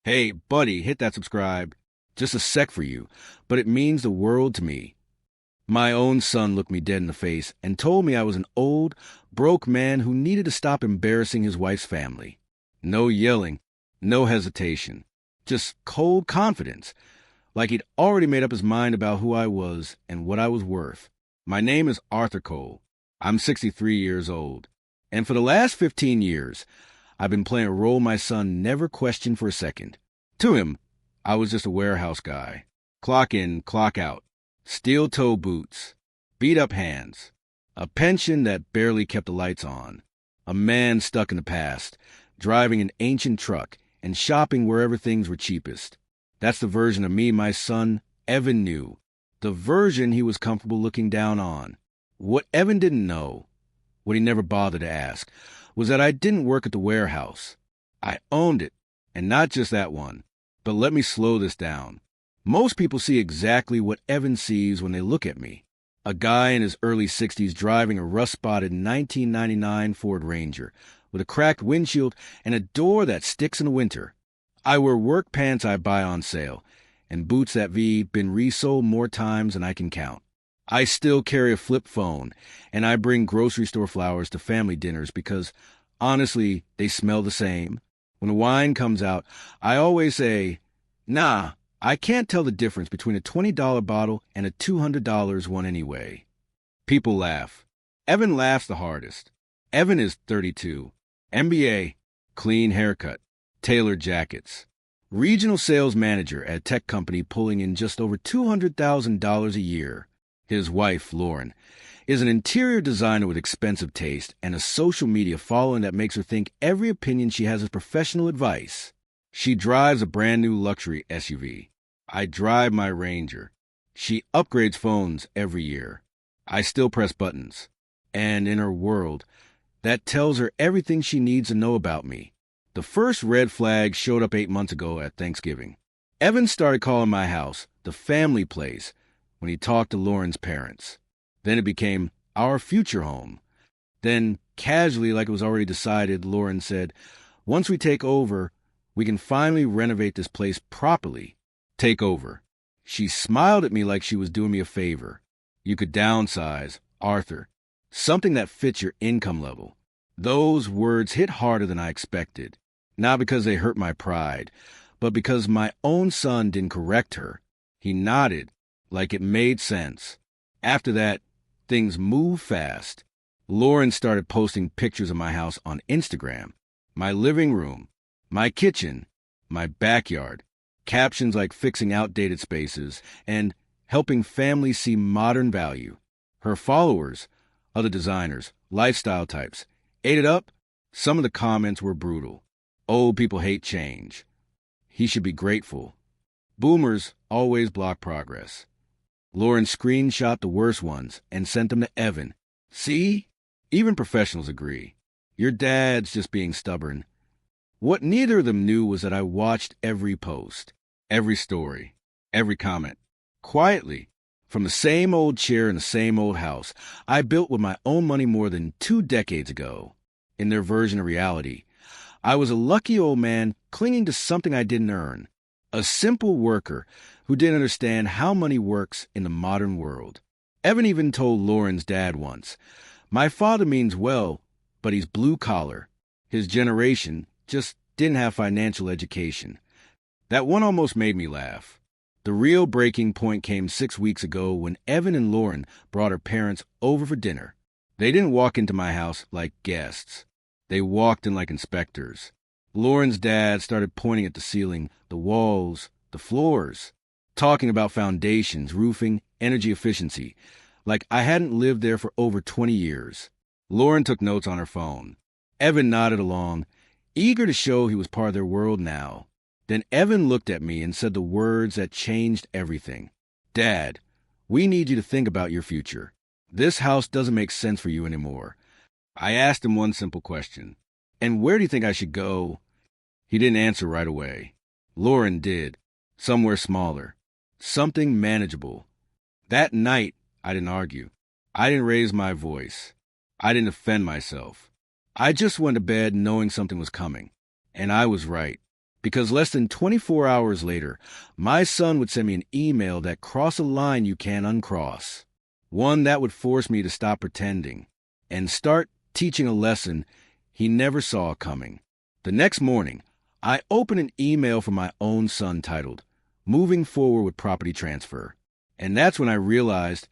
Hey, buddy, hit that subscribe. Just a sec for you, but it means the world to me. My own son looked me dead in the face and told me I was an old, broke man who needed to stop embarrassing his wife's family. No yelling, no hesitation, just cold confidence, like he'd already made up his mind about who I was and what I was worth. My name is Arthur Cole. I'm 63 years old. And for the last 15 years, I've been playing a role my son never questioned for a second. To him, I was just a warehouse guy. Clock in, clock out. Steel-toe boots. Beat-up hands. A pension that barely kept the lights on. A man stuck in the past, driving an ancient truck and shopping wherever things were cheapest. That's the version of me my son, Evan, knew. The version he was comfortable looking down on. What Evan didn't know, what he never bothered to ask, was that I didn't work at the warehouse. I owned it, and not just that one. But let me slow this down. Most people see exactly what Evan sees when they look at me. A guy in his early 60s driving a rust-spotted 1999 Ford Ranger with a cracked windshield and a door that sticks in the winter. I wear work pants I buy on sale and boots that been resold more times than I can count. I still carry a flip phone, and I bring grocery store flowers to family dinners because, honestly, they smell the same. When the wine comes out, I always say, nah, I can't tell the difference between a $20 bottle and a $200 one anyway. People laugh. Evan laughs the hardest. Evan is 32. MBA, clean haircut, tailored jackets. Regional sales manager at a tech company pulling in just over $200,000 a year. His wife, Lauren, is an interior designer with expensive taste and a social media following that makes her think every opinion she has is professional advice. She drives a brand new luxury SUV. I drive my Ranger. She upgrades phones every year. I still press buttons. And in her world, that tells her everything she needs to know about me. The first red flag showed up 8 months ago at Thanksgiving. Evan started calling my house the family place when he talked to Lauren's parents. Then it became our future home. Then, casually, like it was already decided, Lauren said, once we take over, we can finally renovate this place properly. Take over. She smiled at me like she was doing me a favor. You could downsize, Arthur. Something that fits your income level. Those words hit harder than I expected. Not because they hurt my pride, but because my own son didn't correct her. He nodded, like it made sense. After that, things moved fast. Lauren started posting pictures of my house on Instagram. My living room, my kitchen, my backyard. Captions like fixing outdated spaces and helping families see modern value. Her followers, other designers, lifestyle types, ate it up. Some of the comments were brutal. Old people hate change. He should be grateful. Boomers always block progress. Lauren screenshot the worst ones and sent them to Evan. See? Even professionals agree. Your dad's just being stubborn. What neither of them knew was that I watched every post, every story, every comment. Quietly, from the same old chair in the same old house, I built with my own money more than 2 decades ago. In their version of reality, I was a lucky old man clinging to something I didn't earn. A simple worker who didn't understand how money works in the modern world. Evan even told Lauren's dad once, my father means well, but he's blue-collar. His generation just didn't have financial education. That one almost made me laugh. The real breaking point came 6 weeks ago when Evan and Lauren brought her parents over for dinner. They didn't walk into my house like guests. They walked in like inspectors. Lauren's dad started pointing at the ceiling, the walls, the floors, talking about foundations, roofing, energy efficiency, like I hadn't lived there for over 20 years. Lauren took notes on her phone. Evan nodded along, eager to show he was part of their world now. Then Evan looked at me and said the words that changed everything. Dad, we need you to think about your future. This house doesn't make sense for you anymore. I asked him one simple question. And where do you think I should go? He didn't answer right away. Lauren did. Somewhere smaller. Something manageable. That night, I didn't argue. I didn't raise my voice. I didn't offend myself. I just went to bed knowing something was coming. And I was right. because less than 24 hours later, my son would send me an email that crossed a line you can't uncross. One that would force me to stop pretending and start teaching a lesson he never saw coming. The next morning, I opened an email from my own son titled, "Moving Forward with Property Transfer." And that's when I realized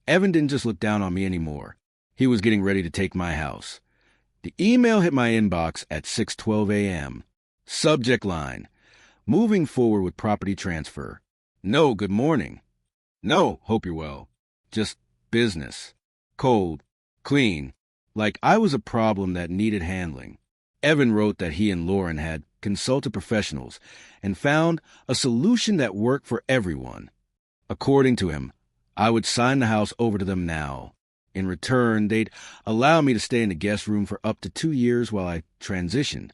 Evan didn't just look down on me anymore. He was getting ready to take my house. The email hit my inbox at 6:12 a.m. Subject line, "Moving Forward with Property Transfer." No, good morning. No, hope you're well. Just business. Cold. Clean. Like I was a problem that needed handling. Evan wrote that he and Lauren had consulted professionals and found a solution that worked for everyone. According to him, I would sign the house over to them now. In return, they'd allow me to stay in the guest room for up to 2 years while I transitioned.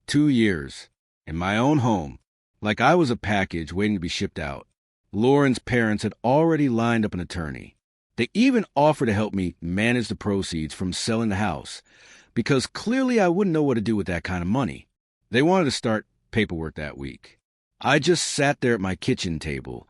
2 years. In my own home. Like I was a package waiting to be shipped out. Lauren's parents had already lined up an attorney. They even offered to help me manage the proceeds from selling the house, because clearly I wouldn't know what to do with that kind of money. They wanted to start paperwork that week. I just sat there at my kitchen table,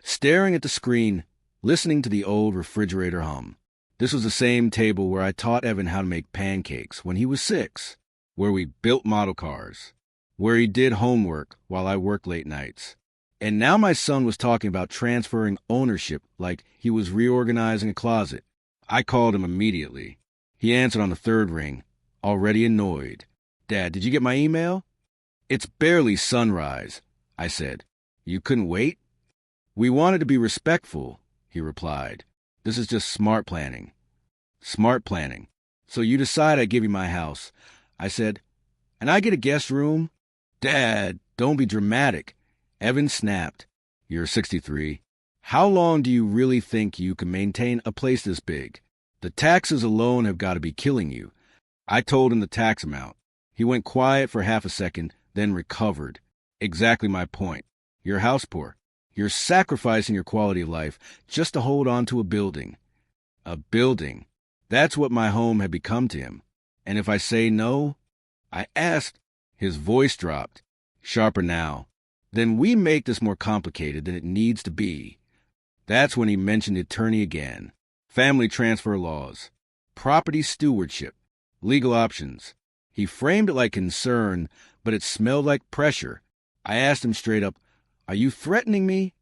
staring at the screen, listening to the old refrigerator hum. This was the same table where I taught Evan how to make pancakes when he was 6, where we built model cars, where he did homework while I worked late nights. And now my son was talking about transferring ownership like he was reorganizing a closet. I called him immediately. He answered on the third ring, already annoyed. "Dad, did you get my email?" "It's barely sunrise," I said. "You couldn't wait?" "We wanted to be respectful," he replied. "This is just smart planning." Smart planning. "So you decide I give you my house." I said, "And I get a guest room?" "Dad, don't be dramatic." Evan snapped. "You're 63. How long do you really think you can maintain a place this big? The taxes alone have got to be killing you." I told him the tax amount. He went quiet for half a second, then recovered. "Exactly my point. You're house poor. You're sacrificing your quality of life just to hold on to a building." A building. That's what my home had become to him. "And if I say no?" I asked. His voice dropped. Sharper now. "Then we make this more complicated than it needs to be." That's when he mentioned the attorney again. Family transfer laws. Property stewardship. Legal options. He framed it like concern, but it smelled like pressure. I asked him straight up, "Are you threatening me?"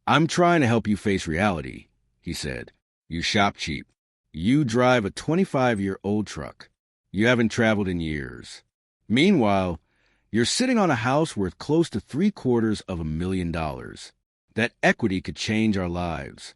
"I'm trying to help you face reality," he said. "You shop cheap. You drive a 25-year-old truck. You haven't traveled in years. Meanwhile, you're sitting on a house worth close to $750,000. That equity could change our lives."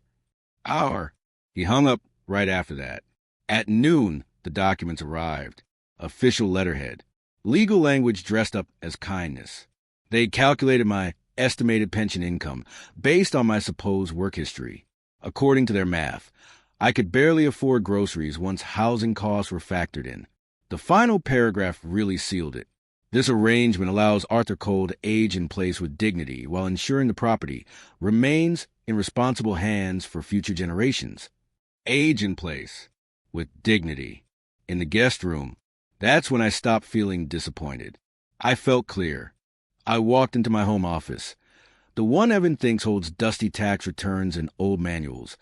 He hung up right after that. At noon, the documents arrived. Official letterhead. Legal language dressed up as kindness. They calculated my estimated pension income based on my supposed work history. According to their math, I could barely afford groceries once housing costs were factored in. The final paragraph really sealed it. This arrangement allows Arthur Cole to age in place with dignity while ensuring the property remains in responsible hands for future generations. Age in place with dignity. In the guest room, that's when I stopped feeling disappointed. I felt clear. I walked into my home office, the one Evan thinks holds dusty tax returns and old manuals,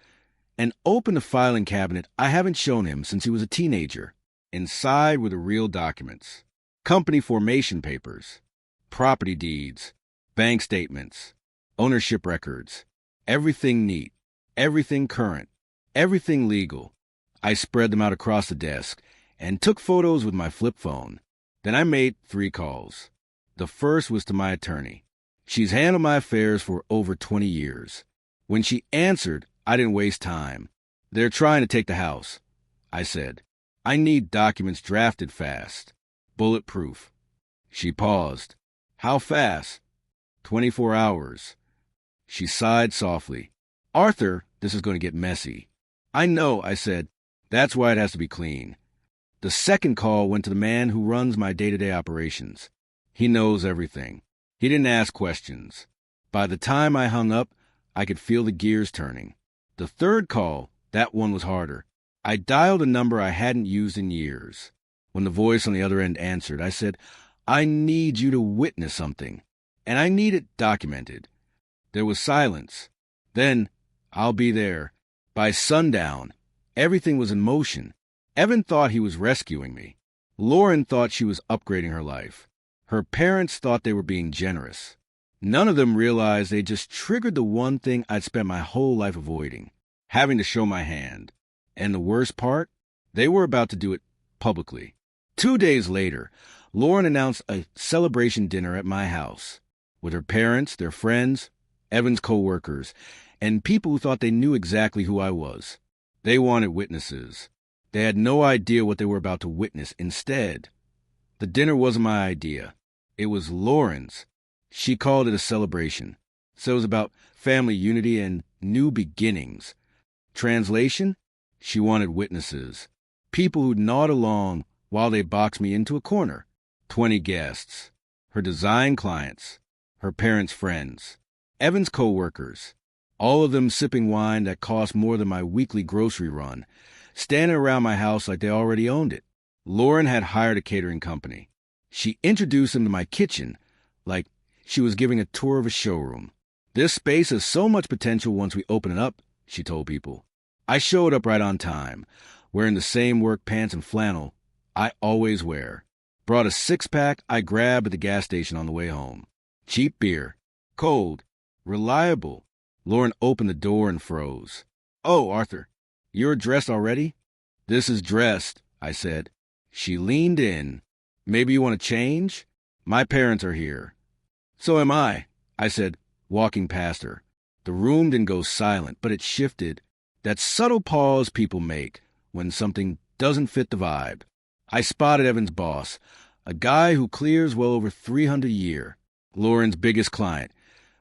and opened a filing cabinet I haven't shown him since he was a teenager. Inside were the real documents. Company formation papers, property deeds, bank statements, ownership records. Everything neat, everything current, everything legal. I spread them out across the desk and took photos with my flip phone. Then I made 3 calls. The first was to my attorney. She's handled my affairs for over 20 years. When she answered, I didn't waste time. "They're trying to take the house," I said. "I need documents drafted fast. Bulletproof." She paused. "How fast?" 24 hours. She sighed softly. "Arthur, this is going to get messy." "I know," I said. "That's why it has to be clean." The second call went to the man who runs my day-to-day operations. He knows everything. He didn't ask questions. By the time I hung up, I could feel the gears turning. The third call, that one was harder. I dialed a number I hadn't used in years. When the voice on the other end answered, I said, I need you to witness something, and I need it documented. There was silence. Then, I'll be there. By sundown, everything was in motion. Evan thought he was rescuing me. Lauren thought she was upgrading her life. Her parents thought they were being generous. None of them realized they just triggered the one thing I'd spent my whole life avoiding, having to show my hand. And the worst part? They were about to do it publicly. 2 days later, Lauren announced a celebration dinner at my house with her parents, their friends, Evan's co-workers, and people who thought they knew exactly who I was. They wanted witnesses. They had no idea what they were about to witness. Instead, the dinner wasn't my idea. It was Lauren's. She called it a celebration. So it was about family unity and new beginnings. Translation? She wanted witnesses. People who'd nod along while they boxed me into a corner. 20 guests. Her design clients. Her parents' friends. Evan's co-workers. All of them sipping wine that cost more than my weekly grocery run, standing around my house like they already owned it. Lauren had hired a catering company. She introduced them to my kitchen like she was giving a tour of a showroom. This space has so much potential once we open it up, she told people. I showed up right on time, wearing the same work pants and flannel I always wear. Brought a 6-pack I grabbed at the gas station on the way home. Cheap beer. Cold. Reliable. Lauren opened the door and froze. "Oh, Arthur, you're dressed already?" "This is dressed," I said. She leaned in. "Maybe you want to change? My parents are here." "So am I," I said, walking past her. The room didn't go silent, but it shifted. That subtle pause people make when something doesn't fit the vibe. I spotted Evan's boss, a guy who clears well over $300 a year, Lauren's biggest client,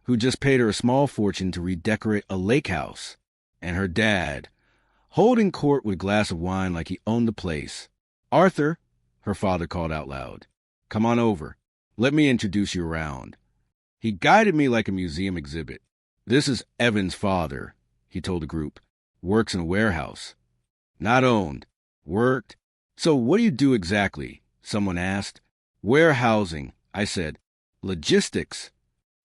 who just paid her a small fortune to redecorate a lake house, and her dad, holding court with a glass of wine like he owned the place. "Arthur," her father called out loud, "come on over. Let me introduce you around." He guided me like a museum exhibit. "This is Evan's father," he told the group. "Works in a warehouse." "Not owned. Worked." "So what do you do exactly?" someone asked. "Warehousing," I said. "Logistics."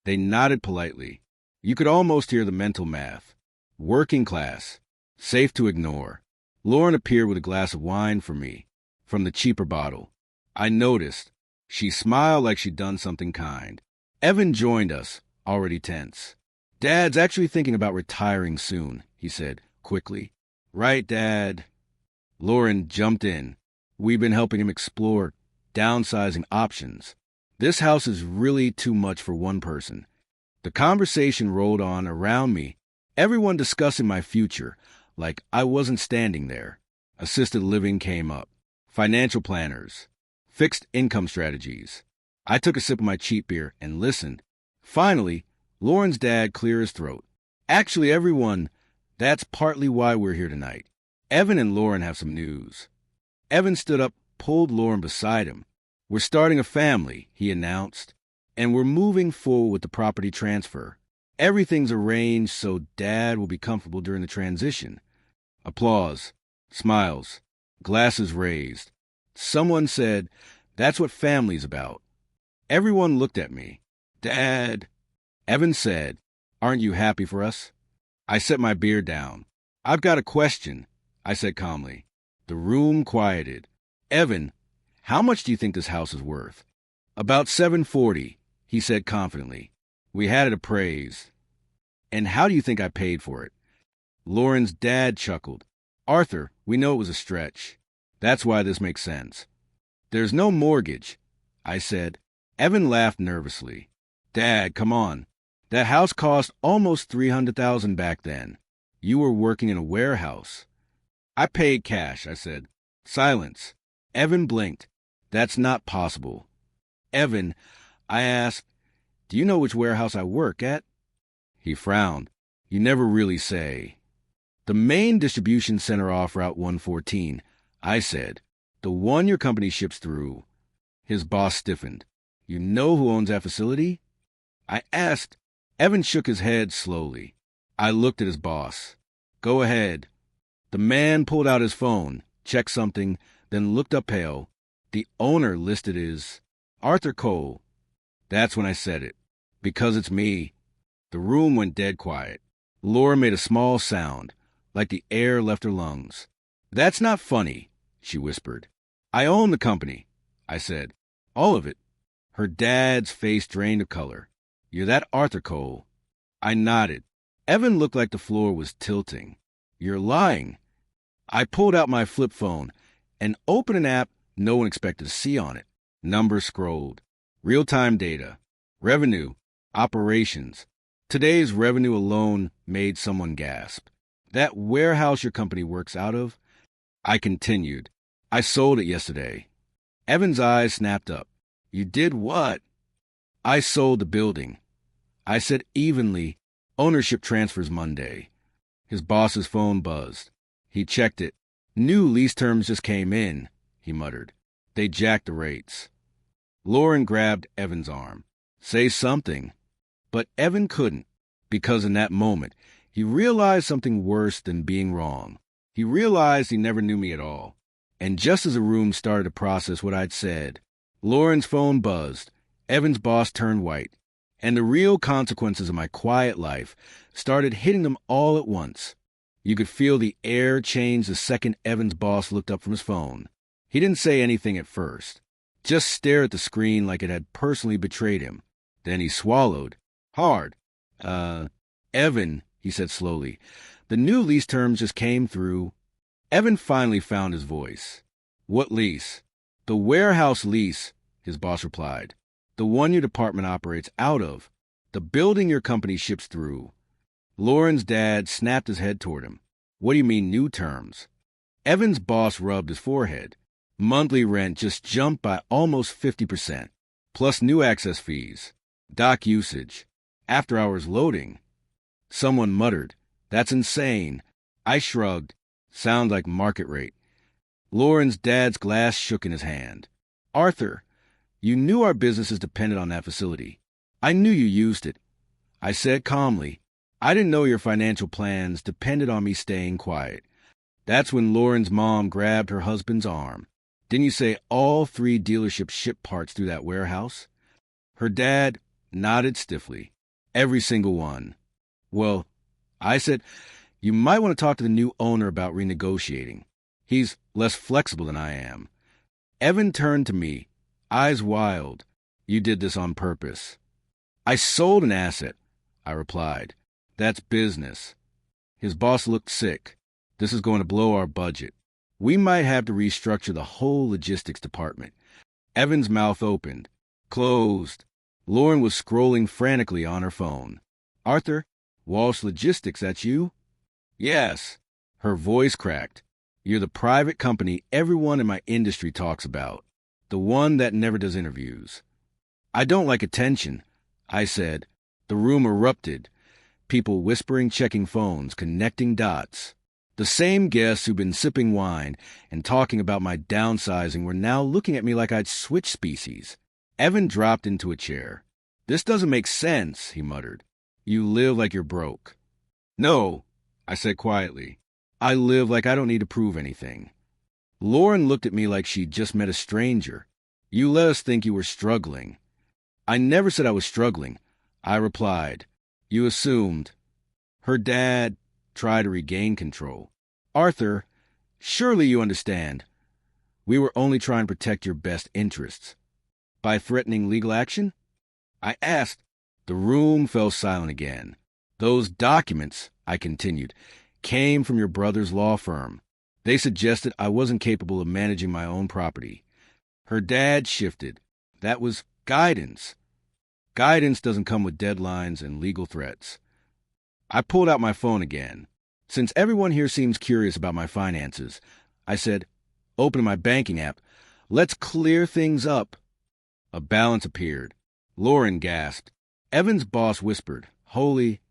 They nodded politely. You could almost hear the mental math. Working class. Safe to ignore. Lauren appeared with a glass of wine for me, from the cheaper bottle. I noticed. She smiled like she'd done something kind. Evan joined us, already tense. "Dad's actually thinking about retiring soon," he said, quickly. "Right, Dad." Lauren jumped in. We've been helping him explore downsizing options. This house is really too much for one person. The conversation rolled on around me, everyone discussing my future, like I wasn't standing there. Assisted living came up. Financial planners. Fixed income strategies. I took a sip of my cheap beer and listened. Finally, Lauren's dad cleared his throat. "Actually, everyone, that's partly why we're here tonight. Evan and Lauren have some news." Evan stood up, pulled Lauren beside him. "We're starting a family," he announced, "and we're moving forward with the property transfer. Everything's arranged so Dad will be comfortable during the transition." Applause. Smiles. Glasses raised. Someone said, "That's what family's about." Everyone looked at me. "Dad." Evan said, "Aren't you happy for us?" I set my beer down. "I've got a question," I said calmly. The room quieted. "Evan, how much do you think this house is worth?" "About $740," he said confidently. "We had it appraised." "And how do you think I paid for it?" Lauren's dad chuckled. "Arthur, we know it was a stretch. That's why this makes sense." "There's no mortgage," I said. Evan laughed nervously. "Dad, come on. That house cost almost $300,000 back then. You were working in a warehouse." "I paid cash," I said. Silence. Evan blinked. "That's not possible." "Evan," I asked, "do you know which warehouse I work at?" He frowned. "You never really say." "The main distribution center off Route 114, I said. "The one your company ships through." His boss stiffened. "You know who owns that facility?" I asked. Evan shook his head slowly. I looked at his boss. "Go ahead." The man pulled out his phone, checked something, then looked up pale. "The owner listed is..." Arthur Cole. That's when I said it. Because it's me. The room went dead quiet. Laura made a small sound, like the air left her lungs. That's not funny, she whispered. I own the company, I said. All of it. Her dad's face drained of color. You're that Arthur Cole. I nodded. Evan looked like the floor was tilting. You're lying. I pulled out my flip phone and opened an app no one expected to see on it. Numbers scrolled. Real-time data. Revenue. Operations. Today's revenue alone made someone gasp. That warehouse your company works out of? I continued. I sold it yesterday. Evan's eyes snapped up. You did what? I sold the building. I said evenly, ownership transfers Monday. His boss's phone buzzed. He checked it. New lease terms just came in, he muttered. They jacked the rates. Lauren grabbed Evan's arm. Say something. But Evan couldn't, because in that moment, he realized something worse than being wrong. He realized he never knew me at all. And just as the room started to process what I'd said, Lauren's phone buzzed, Evan's boss turned white, and the real consequences of my quiet life started hitting them all at once. You could feel the air change the second Evan's boss looked up from his phone. He didn't say anything at first, just stared at the screen like it had personally betrayed him. Then he swallowed. Hard. Evan, he said slowly, the new lease terms just came through. Evan finally found his voice. What lease? The warehouse lease, his boss replied. The one your department operates out of. The building your company ships through. Lauren's dad snapped his head toward him. What do you mean new terms? Evan's boss rubbed his forehead. Monthly rent just jumped by almost 50%, plus new access fees, dock usage, after-hours loading. Someone muttered, That's insane. I shrugged. Sounds like market rate. Lauren's dad's glass shook in his hand. Arthur, you knew our business is dependent on that facility. I knew you used it. I said calmly, I didn't know your financial plans depended on me staying quiet. That's when Lauren's mom grabbed her husband's arm. Didn't you say all 3 dealerships ship parts through that warehouse? Her dad nodded stiffly. Every single one. Well, I said, you might want to talk to the new owner about renegotiating. He's less flexible than I am. Evan turned to me, eyes wild. You did this on purpose. I sold an asset, I replied. That's business. His boss looked sick. This is going to blow our budget. We might have to restructure the whole logistics department. Evan's mouth opened, closed. Lauren was scrolling frantically on her phone. Arthur, Walsh Logistics, that's you? Yes. Her voice cracked. You're the private company everyone in my industry talks about. The one that never does interviews. I don't like attention, I said. The room erupted. People whispering, checking phones, connecting dots. The same guests who'd been sipping wine and talking about my downsizing were now looking at me like I'd switched species. Evan dropped into a chair. This doesn't make sense, he muttered. You live like you're broke. No, I said quietly. I live like I don't need to prove anything. Lauren looked at me like she'd just met a stranger. You let us think you were struggling. I never said I was struggling, I replied. You assumed. Her dad tried to regain control. Arthur, surely you understand. We were only trying to protect your best interests. By threatening legal action? I asked. The room fell silent again. Those documents, I continued, came from your brother's law firm. They suggested I wasn't capable of managing my own property. Her dad shifted. That was guidance. Guidance doesn't come with deadlines and legal threats. I pulled out my phone again. Since everyone here seems curious about my finances, I said, opening my banking app, let's clear things up. A balance appeared. Lauren gasped. Evan's boss whispered, holy.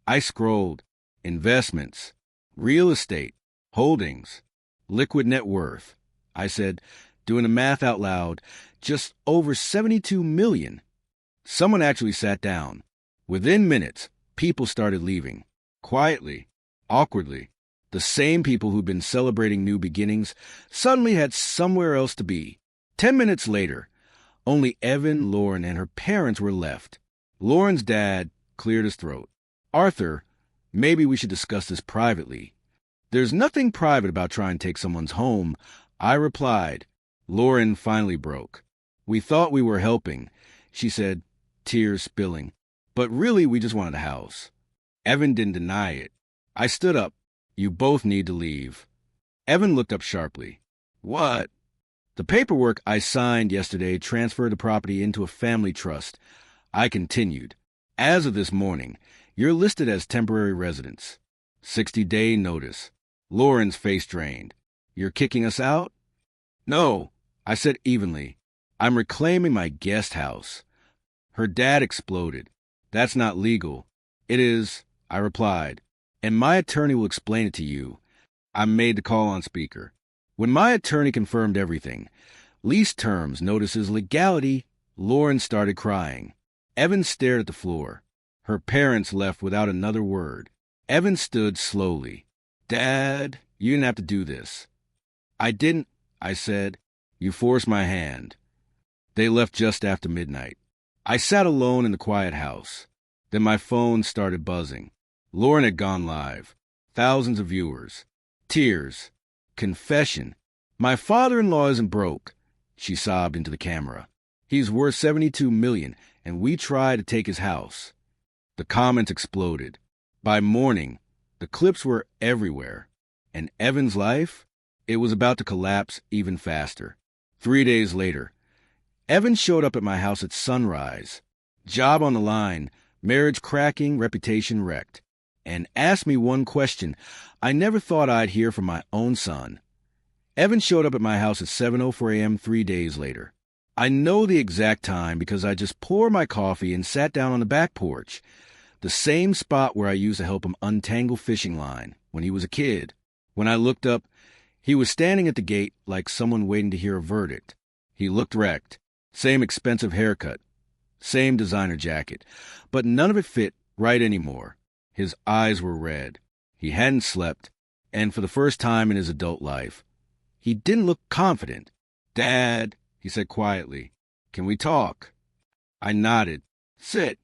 I scrolled. Investments. Real estate. Holdings. Liquid net worth. I said, doing the math out loud, just over 72 million. Someone actually sat down. Within minutes, people started leaving. Quietly. Awkwardly. The same people who'd been celebrating new beginnings suddenly had somewhere else to be. 10 minutes later, Only Evan, Lauren, and her parents were left. Lauren's dad cleared his throat. Arthur, maybe we should discuss this privately. There's nothing private about trying to take someone's home, I replied. Lauren finally broke. We thought we were helping, she said, tears spilling. But really, we just wanted a house. Evan didn't deny it. I stood up. You both need to leave. Evan looked up sharply. What? The paperwork I signed yesterday transferred the property into a family trust. I continued. As of this morning, you're listed as temporary residents. 60-day notice. Lauren's face drained. You're kicking us out? No, I said evenly. I'm reclaiming my guest house. Her dad exploded. That's not legal. It is, I replied, and my attorney will explain it to you. I made the call on speaker. When my attorney confirmed everything, lease terms, notices, legality, Lauren started crying. Evan stared at the floor. Her parents left without another word. Evan stood slowly. Dad, you didn't have to do this. I didn't, I said. You forced my hand. They left just after midnight. I sat alone in the quiet house. Then my phone started buzzing. Lauren had gone live. Thousands of viewers. Tears. Confession. My father-in-law isn't broke, she sobbed into the camera. He's worth $72 million, and we tried to take his house. The comments exploded. By morning, the clips were everywhere. And Evan's life? It was about to collapse even faster. 3 days later, Evan showed up at my house at sunrise. Job on the line, marriage cracking, reputation wrecked. And asked me one question I never thought I'd hear from my own son. Evan showed up at my house at 7:04 a.m. 3 days later. I know the exact time because I just poured my coffee and sat down on the back porch, the same spot where I used to help him untangle fishing line when he was a kid. When I looked up, he was standing at the gate like someone waiting to hear a verdict. He looked wrecked. Same expensive haircut. Same designer jacket. But none of it fit right anymore. His eyes were red. He hadn't slept. And for the first time in his adult life, he didn't look confident. Dad, he said quietly, can we talk? I nodded. Sit.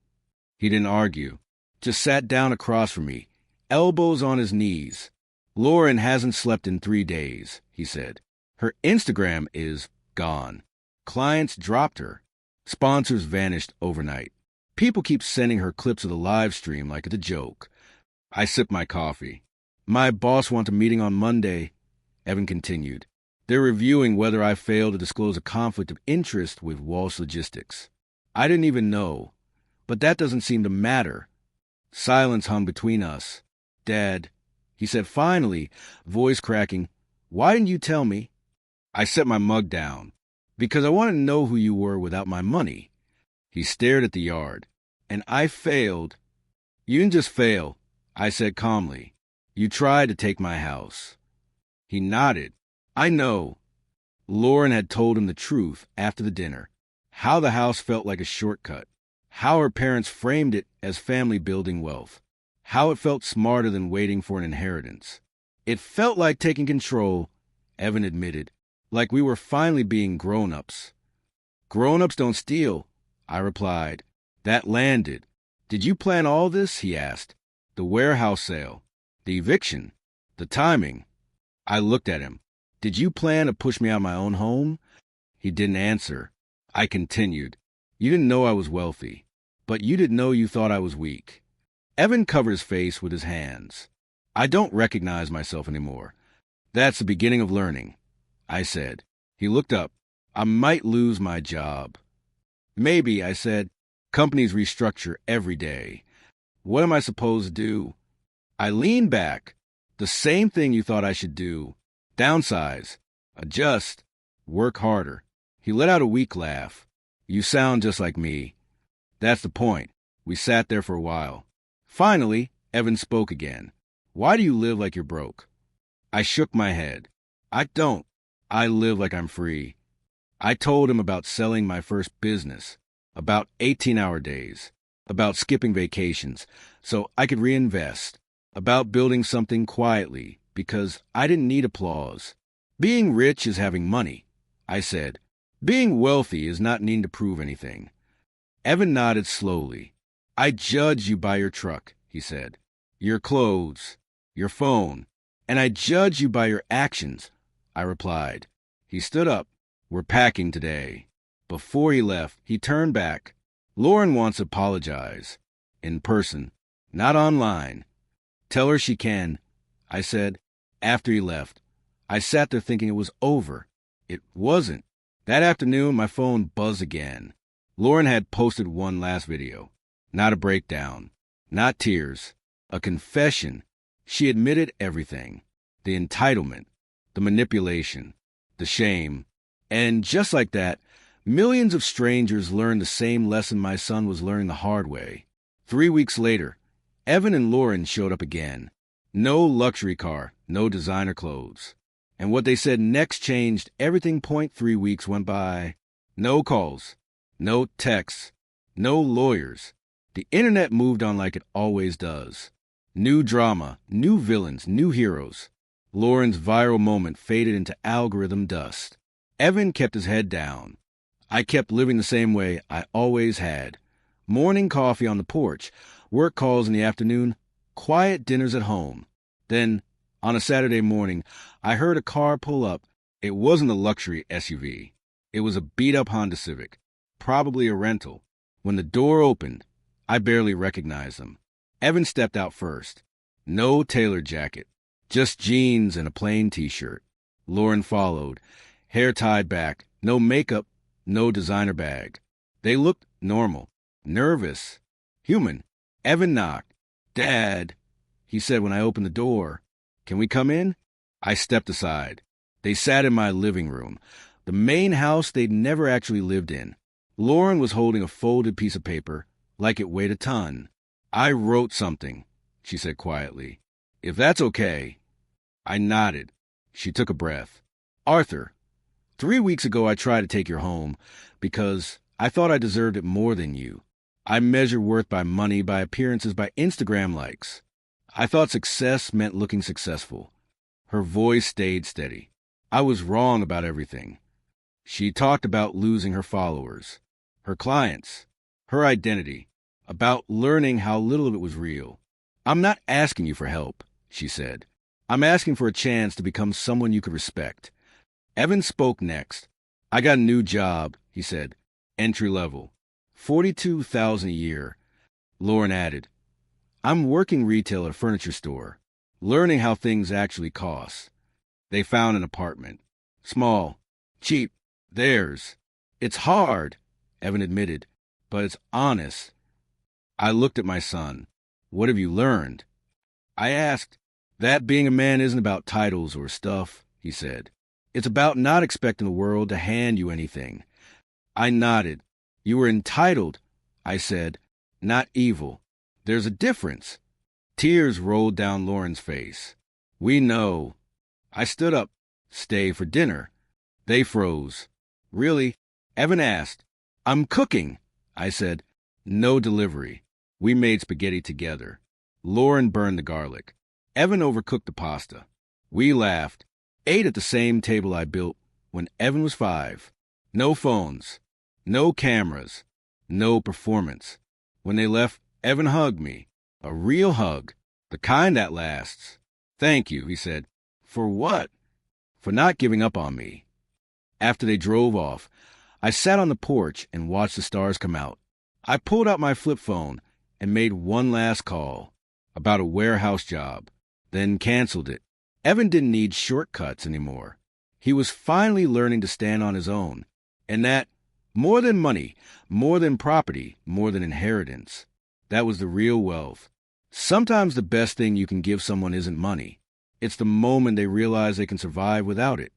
He didn't argue. Just sat down across from me, elbows on his knees. Lauren hasn't slept in 3 days, he said. Her Instagram is gone. Clients dropped her. Sponsors vanished overnight. People keep sending her clips of the live stream like it's a joke. I sipped my coffee. My boss wants a meeting on Monday, Evan continued. They're reviewing whether I failed to disclose a conflict of interest with Walsh Logistics. I didn't even know, but that doesn't seem to matter. Silence hung between us. Dad, he said finally, voice cracking, why didn't you tell me? I set my mug down. Because I wanted to know who you were without my money. He stared at the yard. And I failed. You didn't just fail, I said calmly. You tried to take my house. He nodded. I know. Lauren had told him the truth after the dinner. How the house felt like a shortcut. How her parents framed it as family building wealth. How it felt smarter than waiting for an inheritance. It felt like taking control, Evan admitted. Like we were finally being grown-ups. Grown-ups don't steal, I replied. That landed. Did you plan all this? He asked. The warehouse sale. The eviction. The timing. I looked at him. Did you plan to push me out of my own home? He didn't answer. I continued. You didn't know I was wealthy. But you didn't know you thought I was weak. Evan covered his face with his hands. I don't recognize myself anymore. That's the beginning of learning, I said. He looked up. I might lose my job. Maybe, I said. Companies restructure every day. What am I supposed to do? I leaned back. The same thing you thought I should do. Downsize. Adjust. Work harder. He let out a weak laugh. You sound just like me. That's the point. We sat there for a while. Finally, Evan spoke again. Why do you live like you're broke? I shook my head. I don't. I live like I'm free. I told him about selling my first business, about 18-hour days, about skipping vacations so I could reinvest, about building something quietly because I didn't need applause. Being rich is having money, I said, Being wealthy is not needing to prove anything. Evan nodded slowly. I judge you by your truck, he said. Your clothes, your phone, and I judge you by your actions, I replied. He stood up. We're packing today. Before he left, he turned back. Lauren wants to apologize. In person, not online. Tell her she can, I said. After he left, I sat there thinking it was over. It wasn't. That afternoon, my phone buzzed again. Lauren had posted one last video. Not a breakdown. Not tears. A confession. She admitted everything. The entitlement. The manipulation. The shame. And just like that, millions of strangers learned the same lesson my son was learning the hard way. 3 weeks later, Evan and Lauren showed up again. No luxury car, no designer clothes. And what they said next changed everything. 3 weeks went by. No calls, no texts, no lawyers. The internet moved on like it always does. New drama, new villains, new heroes. Lauren's viral moment faded into algorithm dust. Evan kept his head down. I kept living the same way I always had. Morning coffee on the porch, work calls in the afternoon, quiet dinners at home. Then, on a Saturday morning, I heard a car pull up. It wasn't a luxury SUV. It was a beat-up Honda Civic, probably a rental. When the door opened, I barely recognized them. Evan stepped out first. No tailored jacket, just jeans and a plain T-shirt. Lauren followed, hair tied back, no makeup, no designer bag. They looked normal, nervous, human. Evan knocked. Dad, he said when I opened the door. Can we come in? I stepped aside. They sat in my living room, the main house they'd never actually lived in. Lauren was holding a folded piece of paper, like it weighed a ton. I wrote something, she said quietly. If that's okay. I nodded. She took a breath. Arthur, 3 weeks ago I tried to take your home because I thought I deserved it more than you. I measure worth by money, by appearances, by Instagram likes. I thought success meant looking successful. Her voice stayed steady. I was wrong about everything. She talked about losing her followers, her clients, her identity, about learning how little of it was real. I'm not asking you for help, she said. I'm asking for a chance to become someone you could respect. Evan spoke next. I got a new job, he said. Entry level. $42,000 a year. Lauren added, I'm working retail at a furniture store, learning how things actually cost. They found an apartment. Small, cheap, theirs. It's hard, Evan admitted, but it's honest. I looked at my son. What have you learned? I asked. That being a man isn't about titles or stuff, he said. It's about not expecting the world to hand you anything. I nodded. You were entitled, I said, not evil. There's a difference. Tears rolled down Lauren's face. We know. I stood up. Stay for dinner. They froze. Really? Evan asked. I'm cooking, I said. No delivery. We made spaghetti together. Lauren burned the garlic. Evan overcooked the pasta. We laughed. Ate at the same table I built when Evan was 5. No phones. No cameras. No performance. When they left, Evan hugged me. A real hug. The kind that lasts. Thank you, he said. For what? For not giving up on me. After they drove off, I sat on the porch and watched the stars come out. I pulled out my flip phone and made one last call about a warehouse job, then canceled it. Evan didn't need shortcuts anymore. He was finally learning to stand on his own, and that, more than money, more than property, more than inheritance, that was the real wealth. Sometimes the best thing you can give someone isn't money. It's the moment they realize they can survive without it.